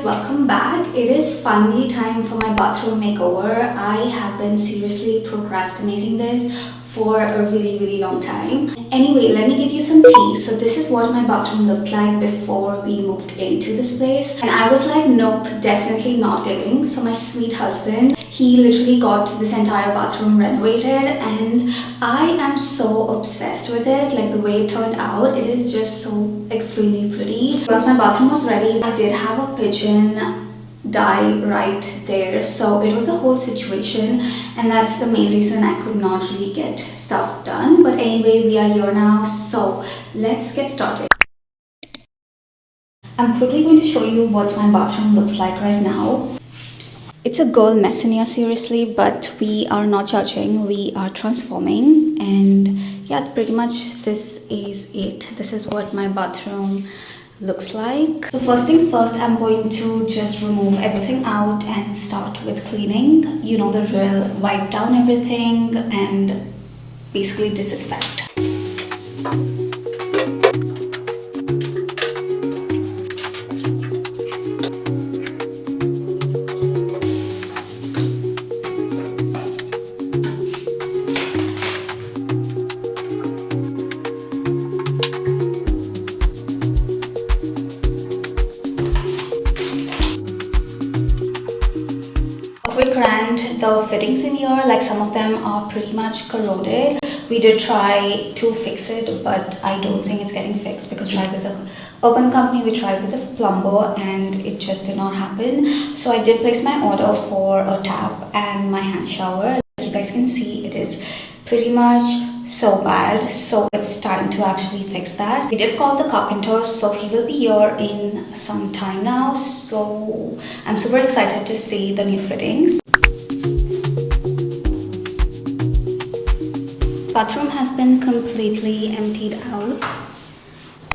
Welcome back. It is finally time for my bathroom makeover. I have been seriously procrastinating this for a really long time. Anyway, let me give you some tea. So this is what my bathroom looked like before we moved into this place, and I was like, nope, definitely not giving. So my sweet husband, he literally got this entire bathroom renovated, and I am so obsessed with it. Like the way it turned out, it is just so extremely pretty. Once my bathroom was ready, I did have a pigeon die right there, so it was a whole situation, and that's the main reason I could not really get stuff done. But anyway, we are here now, so let's get started. I'm quickly going to show you what my bathroom looks like right now. It's a girl mess in here, seriously, but we are not judging, we are transforming. And yeah, pretty much this is it. This is what my bathroom looks like. So first things first, I'm going to just remove everything out and start with cleaning. You know the drill, wipe down everything and basically disinfect. Quick rant, the fittings in here, like some of them are pretty much corroded. We did try to fix it, but I don't think it's getting fixed because we tried with the open company, we tried with the plumber, and it just did not happen. So I did place my order for a tap and my hand shower. Like you guys can see, it is pretty much so bad, so it's time to actually fix that. We did call the carpenter, so he will be here in some time now, so I'm super excited to see the new fittings. Bathroom has been completely emptied out.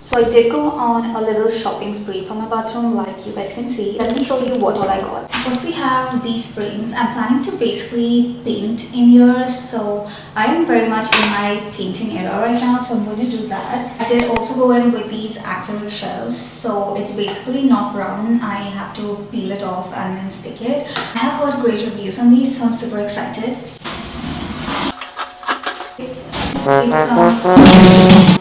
So I did go on a little shopping spree for my bathroom, like you guys can see. Let me show you what all I got. First we have these frames. I'm planning to basically paint in here, so I am very much in my painting era right now, so I'm going to do that. I did also go in with these acrylic shelves, so it's basically not brown. I have to peel it off and then stick it. I have heard great reviews on these, so I'm super excited.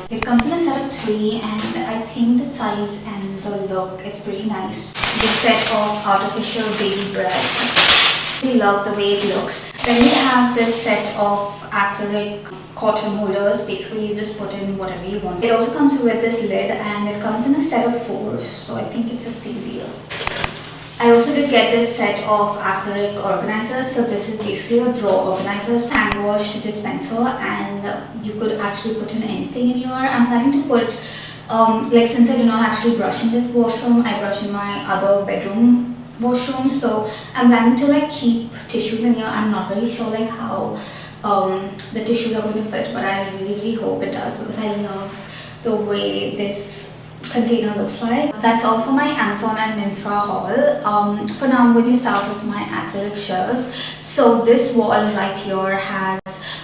It comes in a set of 3, and I think the size and the look is pretty nice. This set of artificial baby breath. I love the way it looks. Then we have this set of acrylic cotton holders. Basically you just put in whatever you want. It also comes with this lid, and it comes in a set of 4, so I think it's a steal deal. I also did get this set of acrylic organizers. So this is basically a drawer organizer, hand wash dispenser, and you could actually put in anything in here. I'm planning to put, like since I do not actually brush in this washroom, I brush in my other bedroom washroom. So I'm planning to like keep tissues in here. I'm not really sure like how the tissues are going to fit, but I really hope it does, because I love the way this container looks like. That's all for my Amazon and Myntra haul. For now I'm going to start with my acrylic shelves. So this wall right here has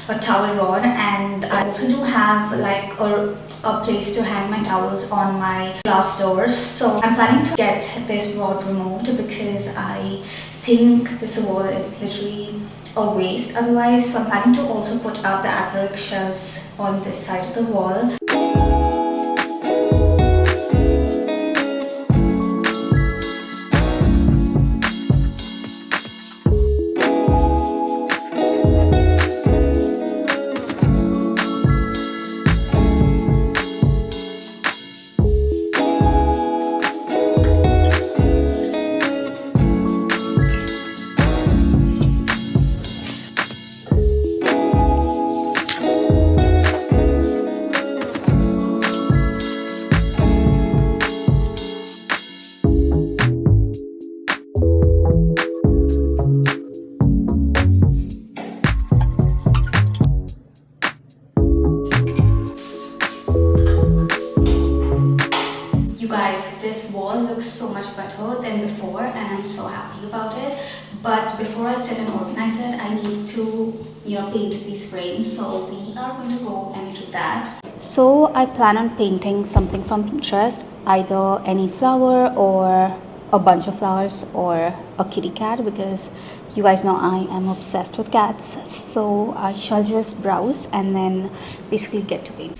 a towel rod, and I also do have like a place to hang my towels on my glass doors. So I'm planning to get this rod removed because I think this wall is literally a waste otherwise. So I'm planning to also put up the acrylic shelves on this side of the wall. This wall looks so much better than before, and I'm so happy about it. But before I sit and organize it, I need to, paint these frames. So we are going to go and do that. So I plan on painting something from Pinterest, either any flower or a bunch of flowers or a kitty cat, because you guys know I am obsessed with cats. So I shall just browse and then basically get to paint.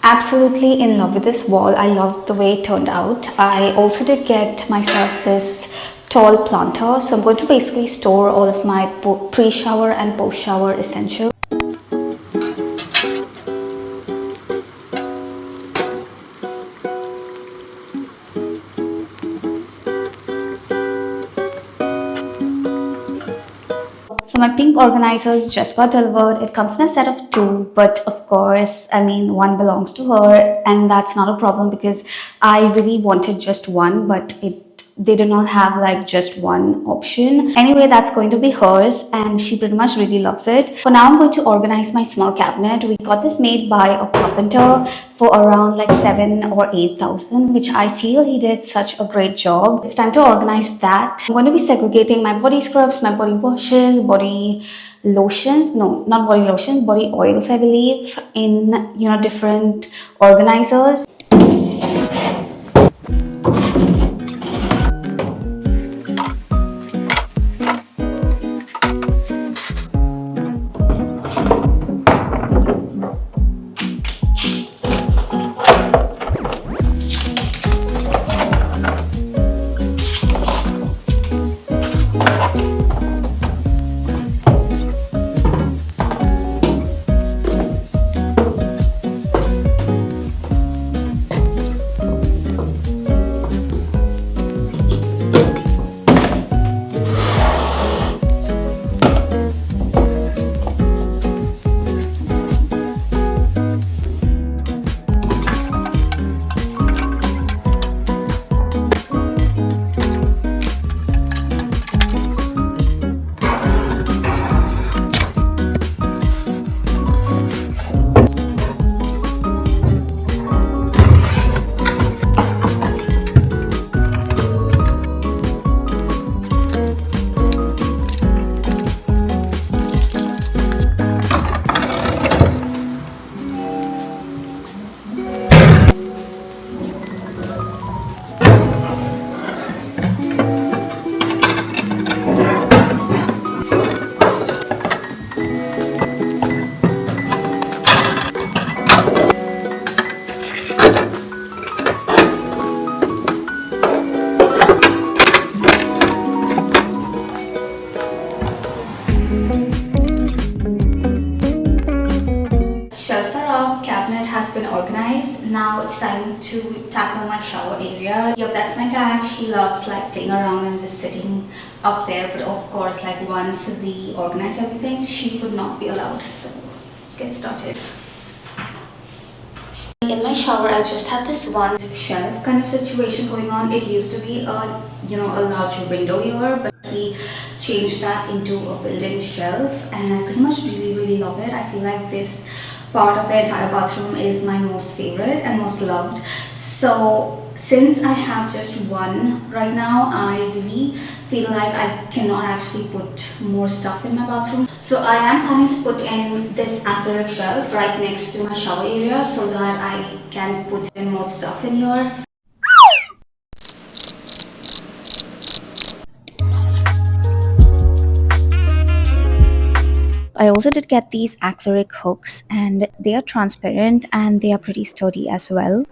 Absolutely in love with this wall. I love the way it turned out. I also did get myself this tall planter, so I'm going to basically store all of my pre-shower and post-shower essentials. So my pink organizers just got delivered. It comes in a set of 2, but of course, one belongs to her, and that's not a problem because I really wanted just one, but they did not have like just one option. Anyway, that's going to be hers, and she pretty much really loves it. For now, I'm going to organize my small cabinet. We got this made by a carpenter for around like 7 or 8,000, which I feel he did such a great job. It's time to organize that. I'm going to be segregating my body scrubs, my body washes, body lotions, no, not body lotions, body oils, I believe, in different organizers. Shelves are up, cabinet has been organized. Now it's time to tackle my shower area. Yep, that's my cat. She loves like playing around and just sitting up there. But of course, like once we organize everything, she would not be allowed. So let's get started. In my shower, I just have this one shelf kind of situation going on. It used to be a large window here, but we changed that into a built-in shelf, and I pretty much really love it. I feel like this part of the entire bathroom is my most favorite and most loved. So since I have just one right now, I really feel like I cannot actually put more stuff in my bathroom. So I am planning to put in this athletic shelf right next to my shower area so that I can put in more stuff in here. I also did get these acrylic hooks, and they are transparent and they are pretty sturdy as well.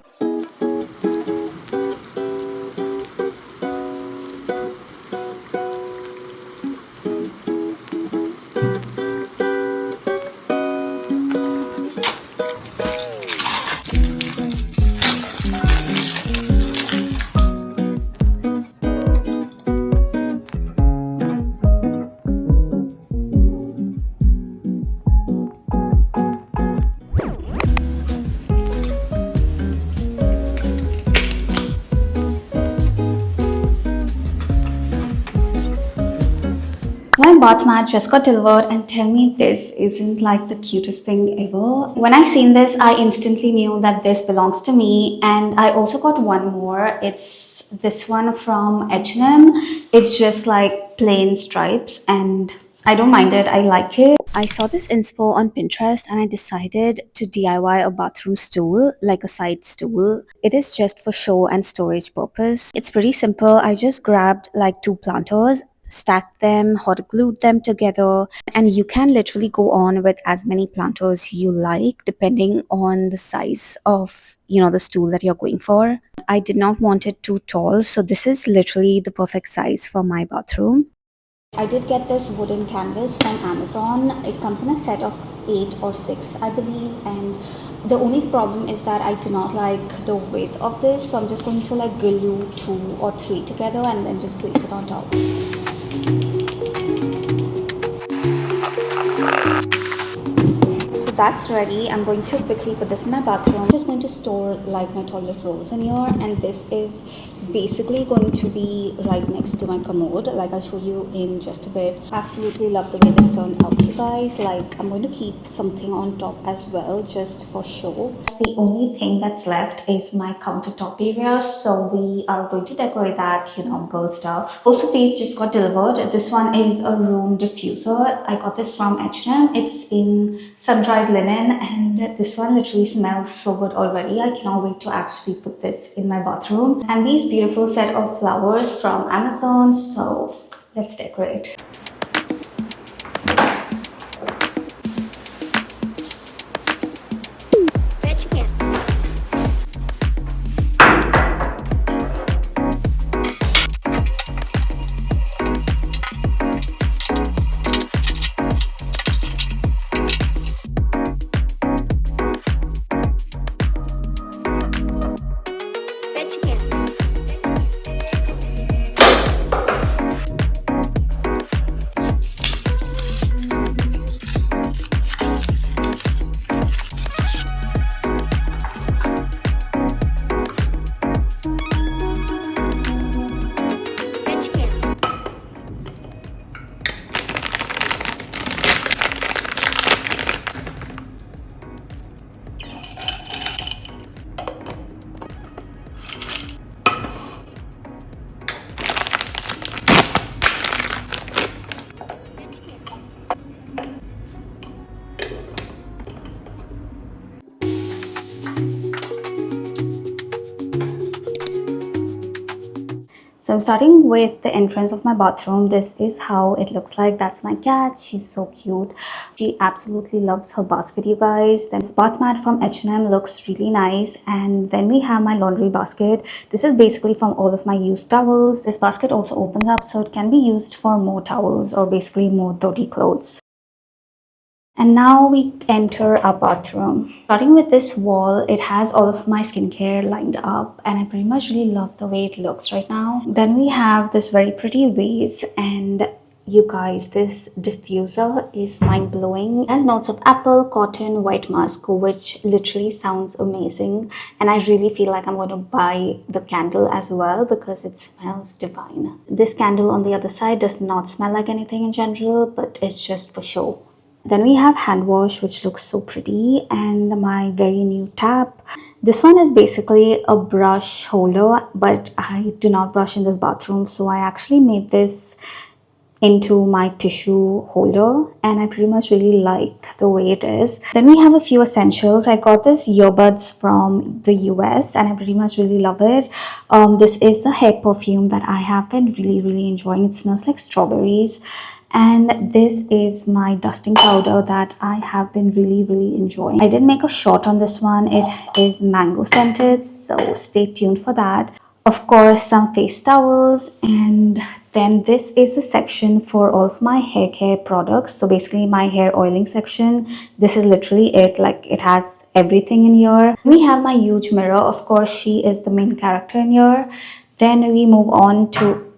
bath mat just got delivered, and tell me this isn't like the cutest thing ever. When I seen this, I instantly knew that this belongs to me, and I also got one more. It's this one from H&M. It's just like plain stripes, and I don't mind it. I like it. I saw this inspo on Pinterest and I decided to DIY a bathroom stool, like a side stool. It is just for show and storage purpose. It's pretty simple. I just grabbed like two planters, stacked them, hot glued them together, and you can literally go on with as many planters you like depending on the size of the stool that you're going for. I did not want it too tall, so this is literally the perfect size for my bathroom. I did get this wooden canvas from Amazon. It comes in a set of 8 or 6, I believe, and the only problem is that I do not like the width of this, so I'm just going to like glue 2 or 3 together and then just place it on top. So that's ready. I'm going to quickly put this in my bathroom. I'm just going to store like my toilet rolls in here, and this is basically going to be right next to my commode, like I'll show you in just a bit. Absolutely love the way this turned out, you guys. Like, I'm going to keep something on top as well, just for show. The only thing that's left is my countertop area, so we are going to decorate that, girl stuff. Also, these just got delivered. This one is a room diffuser. I got this from H&M. It's in sun-dried linen, and this one literally smells so good already. I cannot wait to actually put this in my bathroom. And these beautiful set of flowers from Amazon, so let's decorate. So I'm starting with the entrance of my bathroom. This is how it looks like. That's my cat. She's so cute. She absolutely loves her basket, you guys. Then this bath mat from H&M looks really nice. And then we have my laundry basket. This is basically from all of my used towels. This basket also opens up, so it can be used for more towels or basically more dirty clothes. And now we enter our bathroom. Starting with this wall, it has all of my skincare lined up, and I pretty much really love the way it looks right now. Then we have this very pretty vase, and you guys, this diffuser is mind-blowing. It has notes of apple, cotton, white musk, which literally sounds amazing, and I really feel like I'm going to buy the candle as well because it smells divine. This candle on the other side does not smell like anything in general, but it's just for show. Then we have hand wash, which looks so pretty, and my very new tap. This one is basically a brush holder, but I do not brush in this bathroom, so I actually made this into my tissue holder, and I pretty much really like the way it is. Then we have a few essentials. I got this earbuds from the US and I pretty much really love it. This is the hair perfume that I have been really enjoying. It smells like strawberries. And this is my dusting powder that I have been really enjoying. I did make a short on this one. It is mango scented, so stay tuned for that. Of course, some face towels, and then this is the section for all of my hair care products. So basically my hair oiling section. This is literally it. Like, it has everything in here. We have my huge mirror. Of course, she is the main character in here. Then we move on to,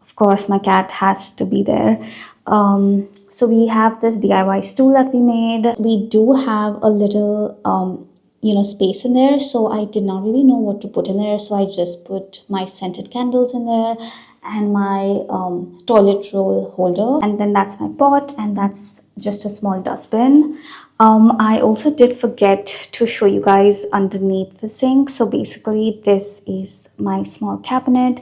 of course, my cat has to be there. So we have this DIY stool that we made. We do have a little space in there, so I did not really know what to put in there, so I just put my scented candles in there and my toilet roll holder, and then that's my pot, and that's just a small dustbin. I also did forget to show you guys underneath the sink. So basically this is my small cabinet,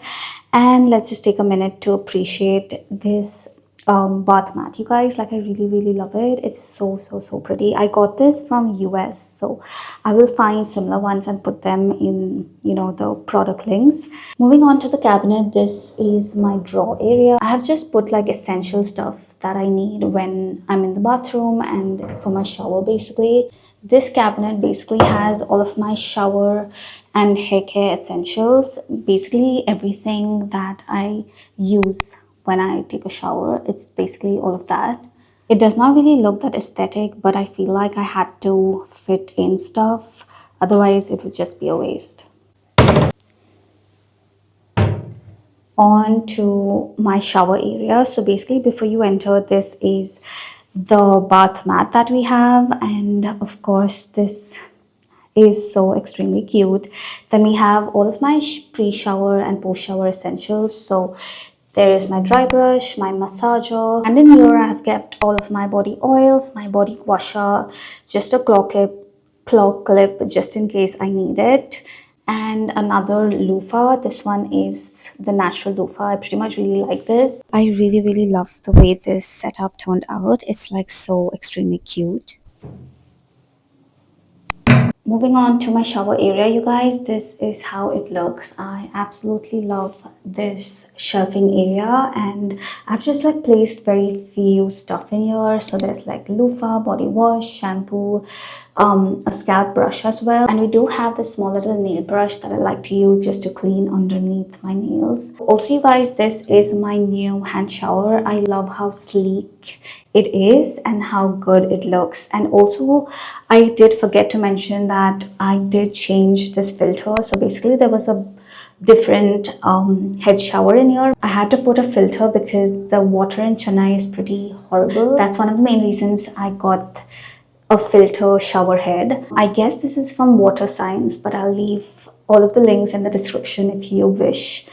and let's just take a minute to appreciate this bath mat, you guys. Like, I really love it. It's so pretty. I got this from US, so I will find similar ones and put them in the product links. Moving on to the cabinet, this is my drawer area. I have just put like essential stuff that I need when I'm in the bathroom and for my shower. Basically, this cabinet basically has all of my shower and hair care essentials, basically everything that I use when I take a shower. It's basically all of that. It does not really look that aesthetic, but I feel like I had to fit in stuff, otherwise it would just be a waste. On to my shower area. So basically, before you enter, this is the bath mat that we have, and of course this is so extremely cute. Then we have all of my pre-shower and post-shower essentials. So there is my dry brush, my massager, and in here I have kept all of my body oils, my body washer, just a claw clip just in case I need it, and another loofah. This one is the natural loofah. I pretty much really like this. I really love the way this setup turned out. It's like so extremely cute. Moving on to my shower area, you guys, this is how it looks. I absolutely love this shelving area, and I've just like placed very few stuff in here. So there's like loofah, body wash, shampoo, a scalp brush as well, and we do have this small little nail brush that I like to use just to clean underneath my nails. Also, you guys, this is my new hand shower. I love how sleek it is and how good it looks. And also, I did forget to mention that I did change this filter. So basically there was a different head shower in here. I had to put a filter because the water in Chennai is pretty horrible. That's one of the main reasons I got a filter shower head. I guess this is from Water Science, but I'll leave all of the links in the description if you wish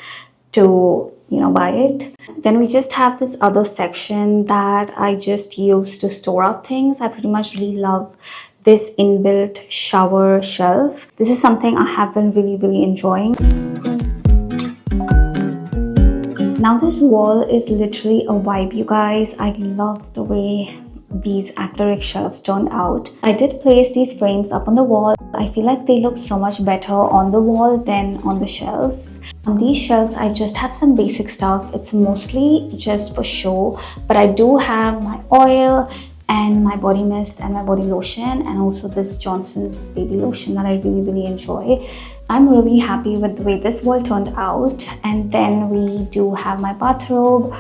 to buy it. Then we just have this other section that I just use to store up things. I pretty much really love this inbuilt shower shelf. This is something I have been really enjoying. Now this wall is literally a vibe, you guys. I love the way these acrylic shelves turned out. I did place these frames up on the wall. I feel like they look so much better on the wall than on the shelves. On these shelves, I just have some basic stuff. It's mostly just for show, but I do have my oil and my body mist and my body lotion, and also this Johnson's baby lotion that I really enjoy. I'm really happy with the way this wall turned out. And then we do have my bathrobe.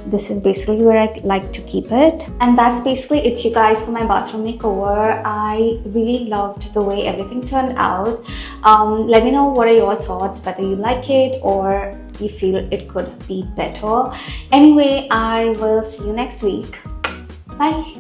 This is basically where I like to keep it. And that's basically it, you guys, for my bathroom makeover. I really loved the way everything turned out. Let me know what are your thoughts, whether you like it or you feel it could be better. Anyway, I will see you next week. Bye.